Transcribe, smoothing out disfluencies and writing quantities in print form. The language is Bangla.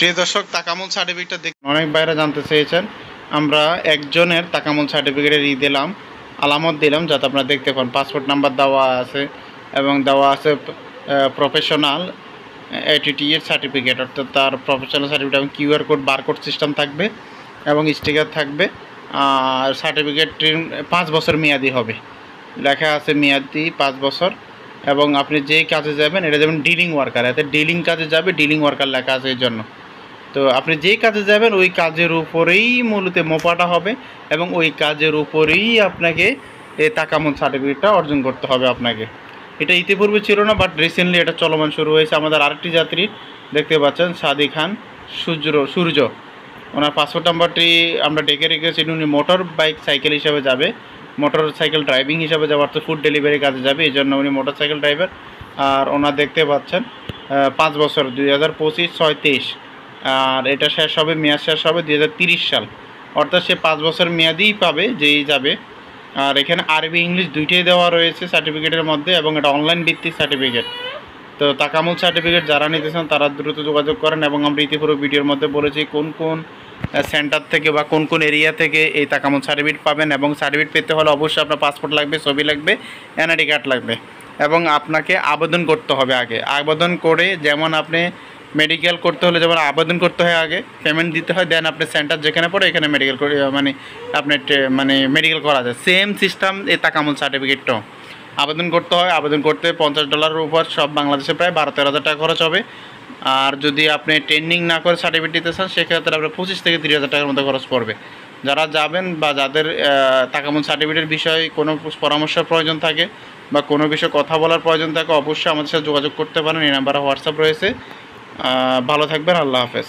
প্রিয় দর্শক, তাকামুল সার্টিফিকেটটা দেখুন। অনেক বাইরে জানতে চেয়েছেন, আমরা একজনের তাকামুল সার্টিফিকেটের দিলাম, আলামত দিলাম, যাতে আপনারা দেখতে পান। পাসপোর্ট নাম্বার দেওয়া আছে এবং দেওয়া আছে প্রফেশনাল ATTS সার্টিফিকেট, অর্থাৎ তার প্রফেশনাল সার্টিফিকেট এবং QR কোড, বারকোড সিস্টেম থাকবে এবং স্টিকার থাকবে। আর সার্টিফিকেটটির 5 বছর মেয়াদি হবে, লেখা আছে মেয়াদি 5 বছর। এবং আপনি যেই কাজে যাবেন, এটা যেমন ডিলিং ওয়ার্কার, এতে ডিলিং কাজে যাবে, ডিলিং ওয়ার্কার লেখা আছে এই জন্য। তো আপনি যেই কাজে যাবেন ওই কাজের উপরেই মূলত মোপাটা হবে এবং ওই কাজের উপরেই আপনাকে এই তাকামুল সার্টিফিকেটটা অর্জন করতে হবে আপনাকে। এটা ইতিপূর্বে ছিল না, বাট রিসেন্টলি এটা চলমান শুরু হয়েছে। আমাদের আরেকটি যাত্রী দেখতে পাচ্ছেন, সাদি খান সূর্য, ওনার পাসপোর্ট নাম্বারটি আমরা ডেকে রেখেছি। উনি মোটর বাইক সাইকেল হিসাবে যাবে, মোটর সাইকেল ড্রাইভিং হিসাবে যাবে, অর্থাৎ ফুড ডেলিভারি কাজে যাবে, এই জন্য উনি মোটর সাইকেল ড্রাইভার। আর ওনার দেখতে পাচ্ছেন 5 বছর 2025-6-23, আর এটা শেষ হবে, মেয়াদ শেষ হবে 2030 সাল, অর্থাৎ সে 5 বছর মেয়াদিই পাবে যেই যাবে। আর এখানে আরবি ইংলিশ দুইটাই দেওয়া রয়েছে সার্টিফিকেটের মধ্যে, এবং এটা অনলাইন ভিত্তিক সার্টিফিকেট। তো তাকামুল সার্টিফিকেট যারা নিতে চান তারা দ্রুত যোগাযোগ করেন। এবং আমরা ইতিপূর্বে ভিডিওর মধ্যে বলেছি কোন কোন সেন্টার থেকে বা কোন কোন এরিয়া থেকে এই তাকামুল সার্টিফিকেট পাবেন। এবং সার্টিফিকেট পেতে হলে অবশ্যই আপনার পাসপোর্ট লাগবে, ছবি লাগবে, NID কার্ড লাগবে, এবং আপনাকে আবেদন করতে হবে আগে। আবেদন করে, যেমন আপনি মেডিকেল করতে হলে যেমন আবেদন করতে হয়, আগে পেমেন্ট দিতে হয়, দেন আপনি সেন্টার যেখানে পড়ে এখানে মেডিকেল করে আপনি মেডিকেল করা যায়। সেম সিস্টেম এই তাকামুল সার্টিফিকেটটাও আবেদন করতে হয়। আবেদন করতে $50 উপর, সব বাংলাদেশে প্রায় 12-13 হাজার টাকা খরচ হবে। আর যদি আপনি ট্রেনিং না করে সার্টিফিকেট দিতে চান, সেক্ষেত্রে আপনার 25 থেকে 30 হাজার টাকার মতো খরচ পড়বে। যারা যাবেন বা যাদের তাকামুল সার্টিফিকেটের বিষয়ে কোনো পরামর্শের প্রয়োজন থাকে বা কোনো বিষয়ে কথা বলার প্রয়োজন থাকে, অবশ্যই আমাদের সাথে যোগাযোগ করতে পারেন। এই নাম্বারে হোয়াটসঅ্যাপ রয়েছে। ভালো থাকবেন, আল্লাহ হাফেজ।